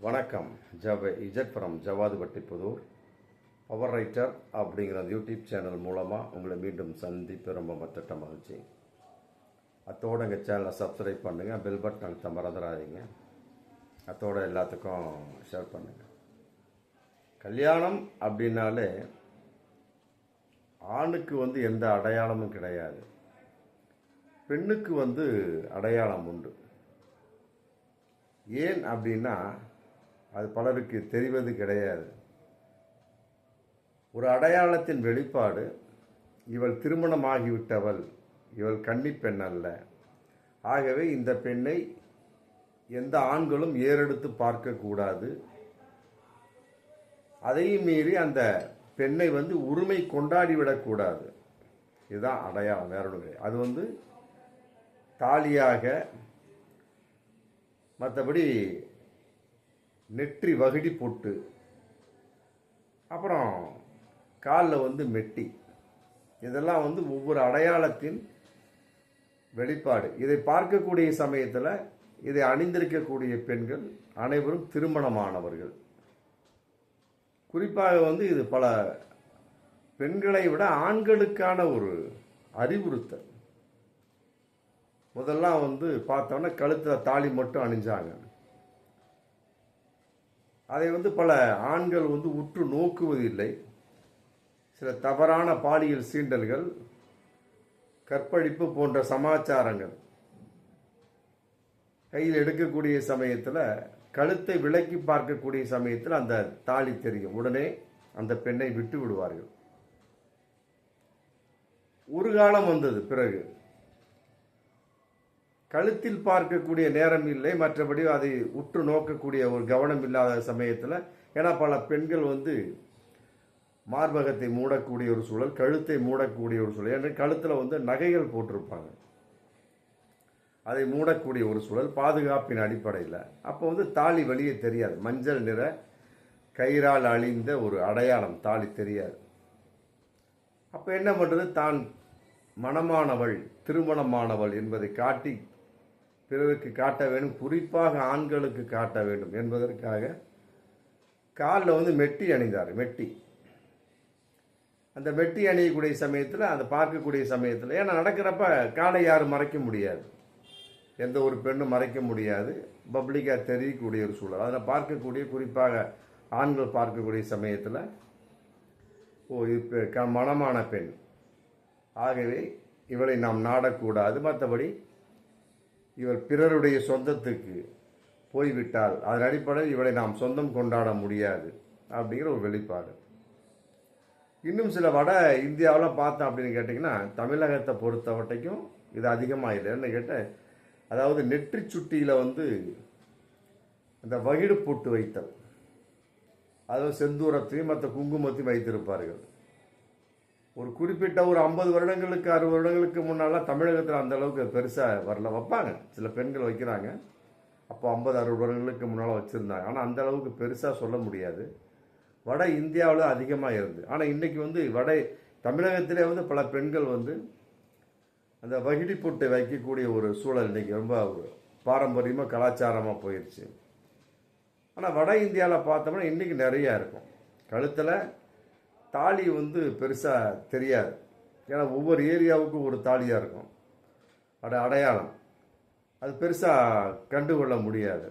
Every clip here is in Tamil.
வணக்கம். இஜட் ஃப்ரம் ஜவாதுபட்டிப்புதூர் பவர் ரைட்டர் அப்படிங்கிற யூடியூப் சேனல் மூலமாக உங்களை மீண்டும் சந்திப்பு ரொம்ப மற்ற மகிழ்ச்சி. அத்தோடு எங்கள் சேனலை சப்ஸ்கிரைப் பண்ணுங்கள், பெல் பட்டன் அழுத்த மறந்துடாதீங்க. அத்தோடு எல்லாத்துக்கும் ஷேர் பண்ணுங்கள். கல்யாணம் அப்படின்னாலே ஆணுக்கு எந்த அடையாளமும் கிடையாது, பெண்ணுக்கு அடையாளம் உண்டு. ஏன் அப்படின்னா அது பலருக்கு தெரிவது கிடையாது. ஒரு அடையாளத்தின் வெளிப்பாடு, இவள் திருமணமாகிவிட்டவள், இவள் கன்னிப் பெண் அல்ல. ஆகவே இந்த பெண்ணை எந்த ஆண்களும் ஏறெடுத்து பார்க்கக்கூடாது. அதையும் மீறி அந்த பெண்ணை உரிமை கொண்டாடிவிடக்கூடாது. இதுதான் அடையாளம், வேற ஒன்று. அது தாலியாக, மற்றபடி நெற்றி வகிடி போட்டு, அப்புறம் காலில் மெட்டி, இதெல்லாம் ஒவ்வொரு அடையாளத்தின் வெளிப்பாடு. இதை பார்க்கக்கூடிய சமயத்தில் இதை அணிந்திருக்கக்கூடிய பெண்கள் அனைவரும் திருமணமானவர்கள். குறிப்பாக இது பல பெண்களை விட ஆண்களுக்கான ஒரு அறிவுறுத்தல். முதல்லாம் பார்த்தோன்னா கழுத்தில் தாலி மட்டும் அணிஞ்சாங்க. அதை பல ஆண்கள் உற்று நோக்குவதில்லை. சில தவறான பாலியல் சீண்டல்கள், கற்பழிப்பு போன்ற சமாச்சாரங்கள் கையில் எடுக்கக்கூடிய சமயத்தில், கழுத்தை விலக்கி பார்க்கக்கூடிய சமயத்தில் அந்த தாலி தெரியும். உடனே அந்த பெண்ணை விட்டு விடுவார்கள். ஒரு காலம் வந்தது பிறகு கழுத்தில் பார்க்கக்கூடிய நேரம் இல்லை, மற்றபடி அதை உற்று நோக்கக்கூடிய ஒரு கவனம் இல்லாத சமயத்தில். ஏன்னா பல பெண்கள் மார்பகத்தை மூடக்கூடிய ஒரு சூழல், கழுத்தை மூடக்கூடிய ஒரு சூழல். ஏன்னா கழுத்தில் நகைகள் போட்டிருப்பாங்க, அதை மூடக்கூடிய ஒரு சூழல் பாதுகாப்பின் அடிப்படையில். அப்போ தாலி வெளியே தெரியாது. மஞ்சள் நிற கயிறால் அழிந்த ஒரு அடையாளம், தாலி தெரியாது. அப்போ என்ன பண்ணுறது, தான் மணமானவள், திருமணமானவள் என்பதை காட்டி பிறருக்கு காட்ட வேண்டும், குறிப்பாக ஆண்களுக்கு காட்ட வேண்டும் என்பதற்காக காலில் மெட்டி அணிந்தார். மெட்டி, அந்த மெட்டி அணியக்கூடிய சமயத்தில், அதை பார்க்கக்கூடிய சமயத்தில், ஏன்னா நடக்கிறப்ப காலை யாரும் மறைக்க முடியாது, எந்த ஒரு பெண்ணும் மறைக்க முடியாது, பப்ளிக்காக தெரியக்கூடிய ஒரு சூழல். அதில் பார்க்கக்கூடிய, குறிப்பாக ஆண்கள் பார்க்கக்கூடிய சமயத்தில், இது மணமான பெண், ஆகவே இவளை நாம் நாடக்கூடாது, மற்றபடி இவர் பிறருடைய சொந்தத்துக்கு போய்விட்டால் அதன் அடிப்படையில் இவளை நாம் சொந்தம் கொண்டாட முடியாது அப்படிங்கிற ஒரு வெளிப்பாடு. இன்னும் சில வட இந்தியாவில் பார்த்தோம் அப்படின்னு கேட்டிங்கன்னா, தமிழகத்தை பொறுத்தவரைக்கும் இது அதிகமாக இல்லை. என்ன கேட்டால், அதாவது நெற்றி சுட்டியில் அந்த வகிடு போட்டு வைத்தல், அதாவது செந்தூரத்தையும் மற்ற குங்குமத்தையும் வைத்திருப்பார்கள். ஒரு குறிப்பிட்ட ஒரு 50 வருடங்களுக்கு 60 வருடங்களுக்கு முன்னாலாம் தமிழகத்தில் அந்த அளவுக்கு பெருசாக வரல. வைப்பாங்க, சில பெண்கள் வைக்கிறாங்க. அப்போ 50-60 வருடங்களுக்கு முன்னால் வச்சுருந்தாங்க. ஆனால் அந்த அளவுக்கு பெருசாக சொல்ல முடியாது. வட இந்தியாவில் அதிகமாக இருந்து. ஆனால் இன்றைக்கி வட தமிழகத்திலே பல பெண்கள் அந்த வகிடி போட்டு வைக்கக்கூடிய ஒரு சூழல் இன்றைக்கி ரொம்ப ஒரு பாரம்பரியமாக கலாச்சாரமாக போயிடுச்சு. ஆனால் வட இந்தியாவில் பார்த்தோம்னா இன்றைக்கி நிறையா இருக்கும். கழுத்தில் தாலி பெருசாக தெரியாது, ஏன்னா ஒவ்வொரு ஏரியாவுக்கும் ஒரு தாலியாக இருக்கும். அடையாளம் அது பெருசாக கண்டுகொள்ள முடியாது.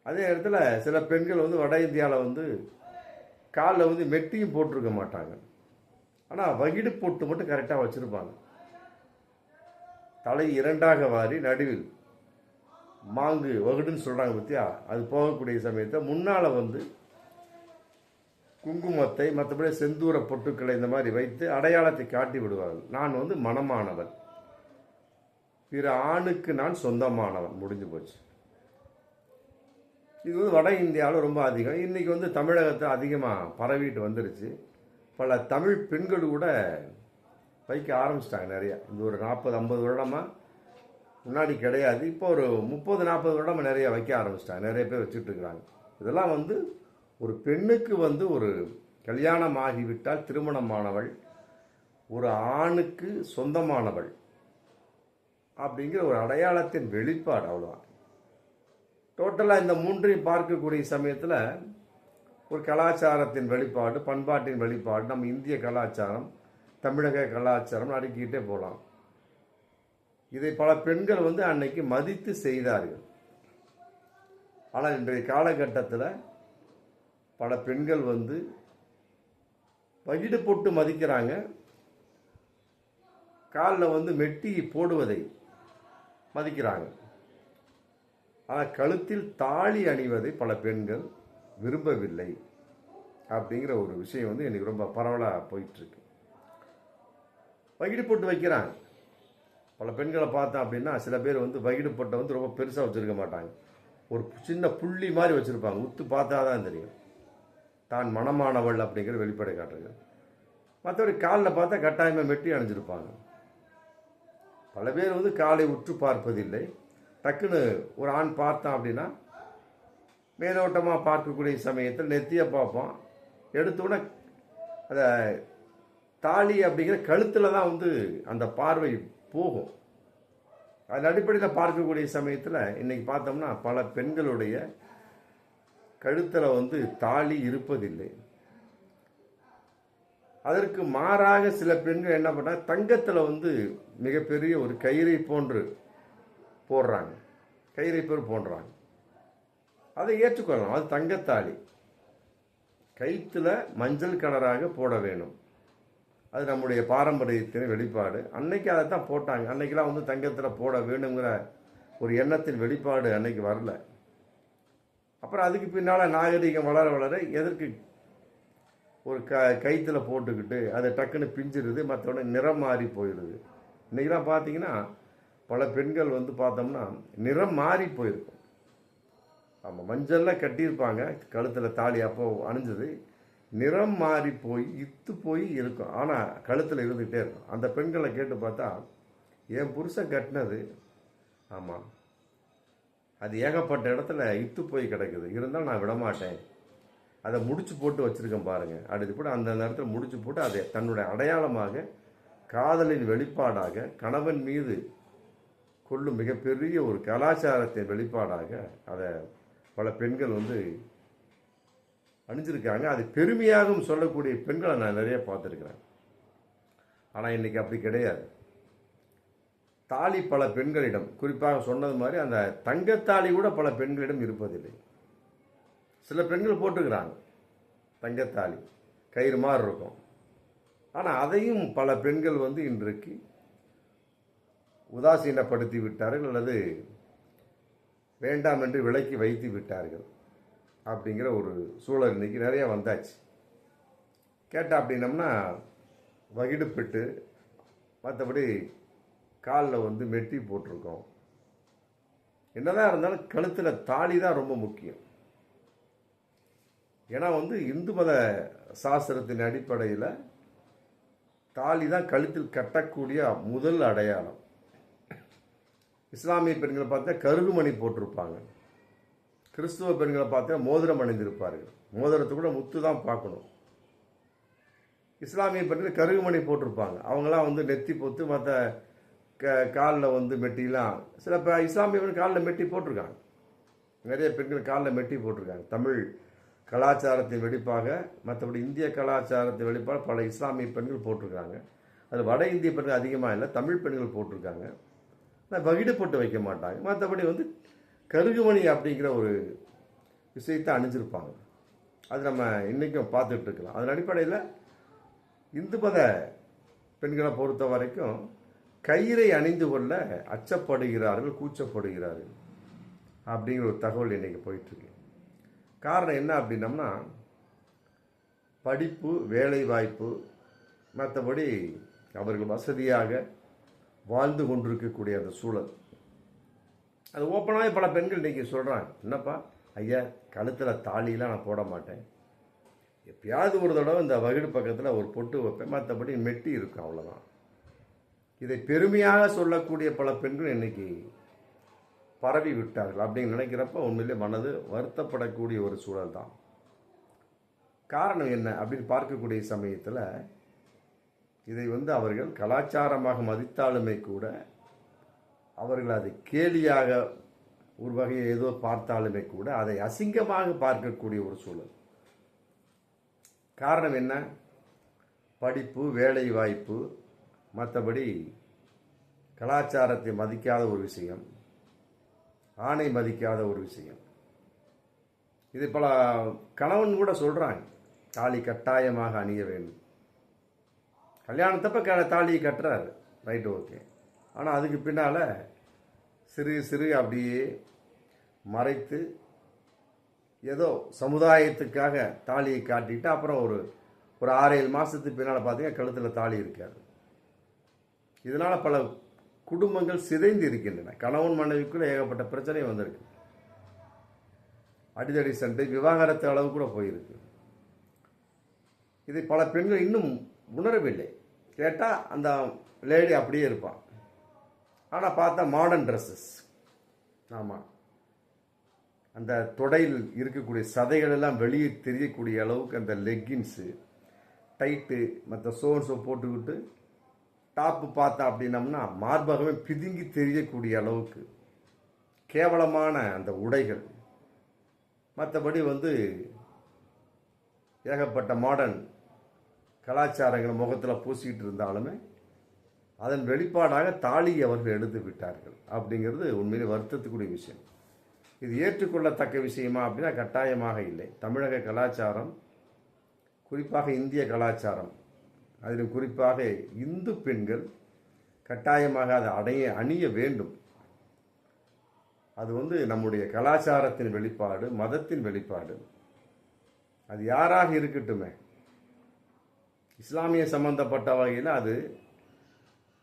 அதே இடத்துல சில பெண்கள் வட இந்தியாவில் காலில் மெட்டியும் போட்டிருக்க மாட்டாங்க, ஆனால் வகிடு போட்டு மட்டும் கரெக்டாக வச்சுருப்பாங்க. தலை 2ஆக வாரி நடுவில் மாங்கு வகுடுன்னு சொல்கிறாங்க பற்றியா, அது போகக்கூடிய சமயத்தை முன்னால் குங்குமத்தை, மற்றபடி செந்தூர பொட்டுக்களை இந்த மாதிரி வைத்து அடையாளத்தை காட்டி விடுவார்கள். நான் மணமானவன், பிற ஆணுக்கு நான் சொந்தமானவன், முடிஞ்சு போச்சு. இது வட இந்தியாவில் ரொம்ப அதிகம். இன்றைக்கி தமிழகத்தில் அதிகமாக பரவிட்டு வந்துருச்சு. பல தமிழ் பெண்கள் கூட வைக்க ஆரம்பிச்சிட்டாங்க நிறையா. இந்த ஒரு 40-50 வருடமாக, முன்னாடி கிடையாது, இப்போ ஒரு 30-40 வருடமாக நிறைய வைக்க ஆரம்பிச்சிட்டாங்க. நிறைய பேர் வச்சுட்டு இருக்கிறாங்க. இதெல்லாம் ஒரு பெண்ணுக்கு ஒரு கல்யாணம் ஆகிவிட்டால் திருமணமானவள், ஒரு ஆணுக்கு சொந்தமானவள் அப்படிங்கிற ஒரு அடையாளத்தின் வெளிப்பாடு. அவ்வளோதான். டோட்டலாக இந்த மூன்றையும் பார்க்கக்கூடிய சமயத்தில் ஒரு கலாச்சாரத்தின் வெளிப்பாடு, பண்பாட்டின் வெளிப்பாடு, நம்ம இந்திய கலாச்சாரம், தமிழக கலாச்சாரம் அடுக்கிட்டே போகலாம். இதை பல பெண்கள் அன்னைக்கு மதித்து செய்தார்கள். ஆனால் இன்றைய காலகட்டத்தில் பல பெண்கள் வகிடு போட்டு மதிக்கிறாங்க. காலில் மெட்டி போடுவதை மதிக்கிறாங்க. ஆனால் கழுத்தில் தாலி அணிவதை பல பெண்கள் விரும்பவில்லை அப்படிங்கிற ஒரு விஷயம் எனக்கு ரொம்ப பரவலாக போயிட்டுருக்கு. வகிடு போட்டு வைக்கிறாங்க. பல பெண்களை பார்த்தோம் அப்படின்னா சில பேர் வகிடு போட்டை ரொம்ப பெருசாக வச்சுருக்க மாட்டாங்க. ஒரு சின்ன புள்ளி மாதிரி வச்சுருப்பாங்க. உத்து பார்த்தா தான் தெரியும் தான் மனமானவள் அப்படிங்கிற வெளிப்படை காட்டுறது. மற்றபடி காலில் பார்த்தா கட்டாயமாக மெட்டி அணிஞ்சிருப்பாங்க. பல பேர் காலை உற்று பார்ப்பதில்லை. டக்குன்னு ஒரு ஆண் பார்த்தான் அப்படின்னா மேலோட்டமாக பார்க்கக்கூடிய சமயத்தில் நெத்தியை பார்ப்பான். எடுத்தோடனே அதை தாலி அப்படிங்கிற கழுத்தில் தான் அந்த பார்வை போகும். அதன் அடிப்படையில் பார்க்கக்கூடிய சமயத்தில் இன்னைக்கு பார்த்தோம்னா பல பெண்களுடைய கழுத்தில் தாலி இருப்பதில்லை. அதற்கு மாறாக சில பெண்கள் என்ன பண்ணாங்க, தங்கத்தில் மிகப்பெரிய ஒரு கயிறை போன்று போடுறாங்க. கயிறை போன்றாங்க. அதை ஏற்றுக்கொள்ளலாம். அது தங்கத்தாலி. கயிற்றுல மஞ்சள் கலராக போட வேணும். அது நம்முடைய பாரம்பரியத்தின் வெளிப்பாடு. அன்னைக்கு அதை தான் போட்டாங்க. அன்னைக்கெல்லாம் தங்கத்தில் போட வேணுங்கிற ஒரு எண்ணத்தின் வெளிப்பாடு அன்னைக்கு வரல. அப்புறம் அதுக்கு பின்னால் நாகரிகம் வளர வளர எதற்கு ஒரு கயிற்றுல போட்டுக்கிட்டு அதை டக்குன்னு பிஞ்சிருது, மற்றோட நிறம் மாறி போயிடுது. இன்றைக்கெல்லாம் பார்த்தீங்கன்னா பல பெண்கள் பார்த்தோம்னா நிறம் மாறி போயிருக்கும். ஆமாம், மஞ்சளில் கட்டியிருப்பாங்க, கழுத்தில் தாலி அப்போ அணிஞ்சது, நிறம் மாறி போய் இத்து போய் இருக்கும். ஆனால் கழுத்தில் இருந்துகிட்டே இருக்கும். அந்த பெண்களை கேட்டு பார்த்தா என் புருஷன் கட்டினது, ஆமாம் அது ஏகப்பட்ட இடத்துல இத்து போய் கிடக்குது, இருந்தாலும் நான் விடமாட்டேன், அதை முடிச்சு போட்டு வச்சுருக்கேன் பாருங்கள். அடுத்து கூட அந்த நேரத்தில் முடிச்சு போட்டு அதை தன்னுடைய அடையாளமாக, காதலின் வெளிப்பாடாக, கணவன் மீது கொள்ளும் மிகப்பெரிய ஒரு கலாச்சாரத்தின் வெளிப்பாடாக அதை பல பெண்கள் அணிஞ்சிருக்காங்க. அது பெருமையாகவும் சொல்லக்கூடிய பெண்களை நான் நிறைய பார்த்துருக்கிறேன். ஆனால் இன்னைக்கு அப்படி கிடையாது. தாலி பல பெண்களிடம், குறிப்பாக சொன்னது மாதிரி அந்த தங்கத்தாலி கூட பல பெண்களிடம் இருப்பதில்லை. சில பெண்கள் போட்டுக்கிறாங்க தங்கத்தாலி, கயிறு மாதிரி இருக்கும். ஆனால் அதையும் பல பெண்கள் இன்றைக்கு உதாசீனப்படுத்தி விட்டார்கள், அல்லது வேண்டாம் என்று விலக்கி வைத்து விட்டார்கள். அப்படிங்கிற ஒரு சூழல் இன்னைக்கு நிறைய வந்தாச்சு. கேட்டால் அப்படின்னம்னா வகிடு பெட்டு, மற்றபடி காலில் மெட்டி போட்டிருக்கோம். என்னதான் இருந்தாலும் கழுத்தில் தாலி தான் ரொம்ப முக்கியம். ஏன்னா இந்து மத சாஸ்திரத்தின் அடிப்படையில் தாலி தான் கழுத்தில் கட்டக்கூடிய முதல் அடையாளம். இஸ்லாமிய பெண்களை பார்த்தா கருகுமணி போட்டிருப்பாங்க. கிறிஸ்துவ பெண்களை பார்த்தா மோதிரம் அணிந்திருப்பார்கள். மோதிரத்தை கூட முத்து தான் பார்க்கணும். இஸ்லாமிய பெண்கள் கருகுமணி போட்டிருப்பாங்க. அவங்களாம் நெத்தி பொத்து, மற்ற காலில் மெட்டிலாம், சில இஸ்லாமிய பெண் காலில் மெட்டி போட்டிருக்காங்க. நிறைய பெண்கள் காலில் மெட்டி போட்டிருக்காங்க. தமிழ் கலாச்சாரத்தின் வெளிப்பாக, மற்றபடி இந்திய கலாச்சாரத்தின் வெளிப்பாக பல இஸ்லாமிய பெண்கள் போட்டிருக்காங்க. அது வட இந்திய பெண்கள் அதிகமாக இல்லை, தமிழ் பெண்கள் போட்டிருக்காங்க. வகிடு போட்டு வைக்க மாட்டாங்க. மற்றபடி கருகுமணி அப்படிங்கிற ஒரு விஷயத்தை அணிஞ்சிருப்பாங்க. அது நம்ம இன்றைக்கும் பார்த்துட்டு இருக்கலாம். அதன் அடிப்படையில் இந்து மத பெண்களை பொறுத்த வரைக்கும் கயிறை அணிந்து கொள்ள அச்சப்படுகிறார்கள், கூச்சப்படுகிறார்கள் அப்படிங்கிற ஒரு தகவல் இன்றைக்கி போயிட்டுருக்கு. காரணம் என்ன அப்படின்னம்னா படிப்பு, வேலை வாய்ப்பு, மற்றபடி அவர்கள் வசதியாக வாழ்ந்து கொண்டிருக்கக்கூடிய அந்த சூழல். அது ஓப்பனாகவே பல பெண்கள் இன்றைக்கி சொல்கிறாங்க, என்னப்பா ஐயா கழுத்தில் தாலிலாம் நான் போட மாட்டேன், எப்பயாவது ஒரு தடவை இந்த வகிடு பக்கத்தில் ஒரு பொட்டு வைப்பேன், மற்றபடி மெட்டி இருக்கும், அவ்வளோதான். இதை பெருமையாக சொல்லக்கூடிய பல பெண்கள் இன்னைக்கு பரவி விட்டார்கள். அப்படின்னு நினைக்கிறப்ப உண்மையிலே மனது வருத்தப்படக்கூடிய ஒரு சூழல் தான். காரணம் என்ன அப்படின்னு பார்க்கக்கூடிய சமயத்தில் இதை அவர்கள் கலாச்சாரமாக மதித்தாலுமே கூட அவர்கள் அதை கேலியாக ஒரு வகையை ஏதோ பார்த்தாலுமே கூட அதை அசிங்கமாக பார்க்கக்கூடிய ஒரு சூழல். காரணம் என்ன? படிப்பு, வேலை வாய்ப்பு, மற்றபடி கலாச்சாரத்தை மதிக்காத ஒரு விஷயம், ஆணை மதிக்காத ஒரு விஷயம். இது பல கணவன் கூட சொல்கிறாங்க, தாலி கட்டாயமாக அணிய வேண்டும். கல்யாணத்தப்ப தாலியை கட்டுறாரு, ரைட்டு, ஓகே. ஆனால் அதுக்கு பின்னால் சிறு சிறு அப்படியே மறைத்து ஏதோ சமுதாயத்துக்காக தாலியை காட்டிட்டு அப்புறம் ஒரு 6-7 மாதத்துக்கு பின்னால் பார்த்தீங்கன்னா கழுத்தில் தாலி இருக்காது. இதனால் பல குடும்பங்கள் சிதைந்து இருக்கின்றன. கணவன் மனைவிக்குள்ள ஏகப்பட்ட பிரச்சனை வந்திருக்கு. அடிதடி சண்டை, விவாகரத்து அளவு கூட போயிருக்கு. இதை பல பெண்கள் இன்னும் உணரவில்லை. கேட்டால் அந்த லேடி அப்படியே இருப்பான். ஆனால் பார்த்தா மாடர்ன் ட்ரெஸ்ஸஸ், ஆமாம், அந்த தொடையில் இருக்கக்கூடிய சதைகள் எல்லாம் வெளியே தெரியக்கூடிய அளவுக்கு அந்த லெக்கின்ஸு, டைட்டு, மற்ற சோன்ஸை போட்டுக்கிட்டு டாப்பு பார்த்தா அப்படின்னம்னா மார்பகமே பிதுங்கி தெரியக்கூடிய அளவுக்கு கேவலமான அந்த உடைகள். மற்றபடி ஏகப்பட்ட மாடர்ன் கலாச்சாரங்கள் முகத்தில் பூசிக்கிட்டு இருந்தாலுமே அதன் வெளிப்பாடாக தாலியை அவர்கள் எடுத்து விட்டார்கள். அப்படிங்கிறது உண்மையிலே வருத்தத்துக்குரிய விஷயம். இது ஏற்றுக்கொள்ளத்தக்க விஷயமா அப்படின்னா கட்டாயமாக இல்லை. தமிழக கலாச்சாரம், குறிப்பாக இந்திய கலாச்சாரம், அதிலும் குறிப்பாக இந்து பெண்கள் கட்டாயமாக அதை அணிய வேண்டும். அது நம்முடைய கலாச்சாரத்தின் வெளிப்பாடு, மதத்தின் வெளிப்பாடு. அது யாராக இருக்கட்டுமே, இஸ்லாமிய சம்பந்தப்பட்ட வகையில் அது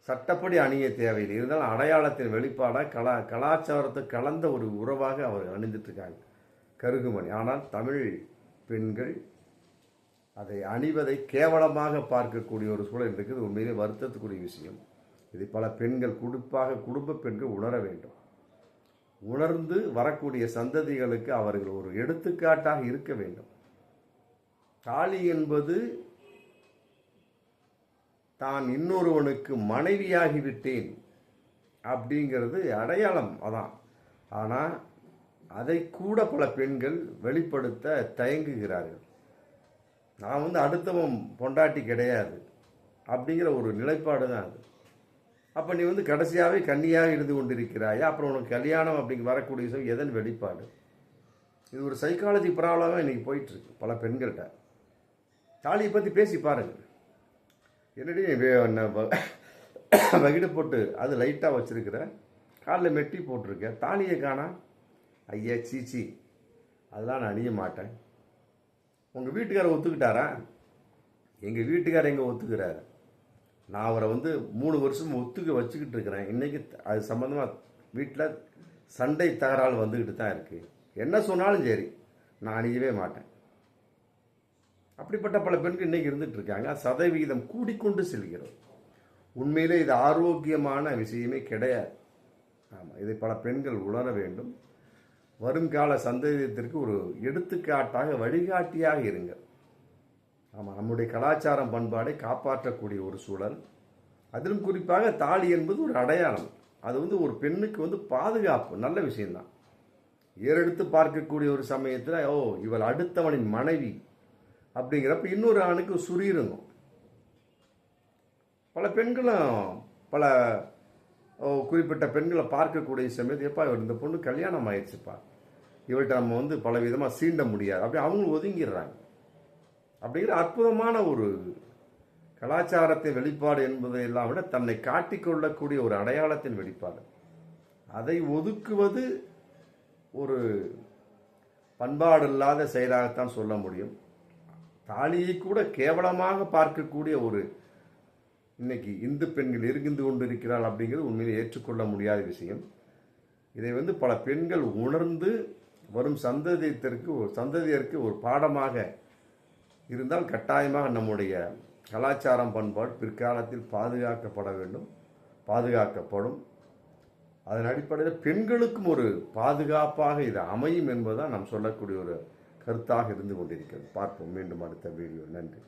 சட்டப்படி அணிய தேவையில்லை. இருந்தாலும் அடையாளத்தின் வெளிப்பாடாக கலாச்சாரத்தை கலந்த ஒரு உறவாக அவர் அணிந்துட்டு இருக்காங்க, கருகுமணி. ஆனால் தமிழ் பெண்கள் அதை அணிவதை கேவலமாக பார்க்கக்கூடிய ஒரு சூழல் இருக்குது. உண்மையிலே வருத்தத்துக்குரிய விஷயம். இதை பல பெண்கள், குறிப்பாக குடும்ப பெண்கள் உணர வேண்டும். உணர்ந்து வரக்கூடிய சந்ததிகளுக்கு அவர்கள் ஒரு எடுத்துக்காட்டாக இருக்க வேண்டும். தாலி என்பது தான் இன்னொருவனுக்கு மனைவியாகிவிட்டேன் அப்படிங்கிறது அடையாளம், அதான். ஆனால் அதை கூட பல பெண்கள் வெளிப்படுத்த தயங்குகிறார்கள். நான் அடுத்தவன் பொண்டாட்டி கிடையாது அப்படிங்கிற ஒரு நிலைப்பாடு தான் அது. அப்போ நீ கடைசியாகவே கன்னியாக இருந்து கொண்டிருக்கிறாயா? அப்புறம் உனக்கு கல்யாணம் அப்படிங்க வரக்கூடிய விஷயம் எதன் வெளிப்பாடு? இது ஒரு சைக்காலஜி ப்ராப்ளமாக இன்றைக்கி போயிட்டுருக்கு பல பெண்கள்கிட்ட. தாலியை பற்றி பேசி பாருங்கள். என்னடி வகிடு போட்டு அது லைட்டாக வச்சுருக்கிற, காலில் மெட்டி போட்டிருக்க, தாலியை காணா? ஐயா சீச்சி, அதெல்லாம் நான் அணிய மாட்டேன். உங்கள் வீட்டுக்காரர் ஒத்துக்கிட்டாரா? எங்கள் வீட்டுக்காரர் எங்கே ஒத்துக்கிறாரு? நான் அவரை 3 வருஷம் ஒத்துக்க வச்சுக்கிட்டு இருக்கிறேன். இன்றைக்கி அது சம்மந்தமாக வீட்டில் சண்டை தகராறு வந்துக்கிட்டு தான் இருக்குது. என்ன சொன்னாலும் சரி, நான் அணியவே மாட்டேன். அப்படிப்பட்ட பல பெண்கள் இன்றைக்கி இருந்துகிட்டு இருக்காங்க. சதவிகிதம் கூடிக்கொண்டு செல்கிறது. உண்மையிலே இது ஆரோக்கியமான விஷயமே கிடையாது. ஆமாம், இதை பல பெண்கள் உணர வேண்டும். வருங்கால சந்தேகத்திற்கு ஒரு எடுத்துக்காட்டாக, வழிகாட்டியாக இருங்கள். ஆமாம், நம்முடைய கலாச்சாரம் பண்பாடை காப்பாற்றக்கூடிய ஒரு சூழல். அதிலும் குறிப்பாக தாலி என்பது ஒரு அடையாளம். அது ஒரு பெண்ணுக்கு பாதுகாப்பு, நல்ல விஷயம்தான். ஏறெடுத்து பார்க்கக்கூடிய ஒரு சமயத்தில் இவள் அடுத்தவனின் மனைவி அப்படிங்கிறப்ப இன்னொரு ஆணுக்கு சுரீருங்கும். பல பெண்களும் பல குறிப்பிட்ட பெண்களை பார்க்கக்கூடிய சமயத்து, எப்பா இந்த பொண்ணு கல்யாணம் ஆயிடுச்சுப்பா, இவள்கிட்ட நம்ம பல விதமாக சீண்ட முடியாது, அப்படி அவங்களும் ஒதுங்கிடுறாங்க. அப்படிங்கிற அற்புதமான ஒரு கலாச்சாரத்தின் வெளிப்பாடு என்பதை எல்லாம் விட தன்னை காட்டிக்கொள்ளக்கூடிய ஒரு அடையாளத்தின் வெளிப்பாடு. அதை ஒதுக்குவது ஒரு பண்பாடு இல்லாத செயலாகத்தான் சொல்ல முடியும். தாலியை கூட கேவலமாக பார்க்கக்கூடிய ஒரு இன்னைக்கு இந்து பெண்கள் இருந்து கொண்டிருக்கிறாள் அப்படிங்கிறது உண்மையிலே ஏற்றுக்கொள்ள முடியாத விஷயம். இதை பல பெண்கள் உணர்ந்து வரும் சந்ததியருக்கு ஒரு பாடமாக இருந்தால் கட்டாயமாக நம்முடைய கலாச்சாரம் பண்பாடு பிற்காலத்தில் பாதுகாக்கப்பட வேண்டும், பாதுகாக்கப்படும். அதன் அடிப்படையில் பெண்களுக்கும் ஒரு பாதுகாப்பாக இது அமையும் என்பதுதான் நாம் சொல்லக்கூடிய ஒரு கருத்தாக இருந்து கொண்டிருக்கிறது. பார்ப்போம் மீண்டும் அடுத்த வீடியோ. நன்றி.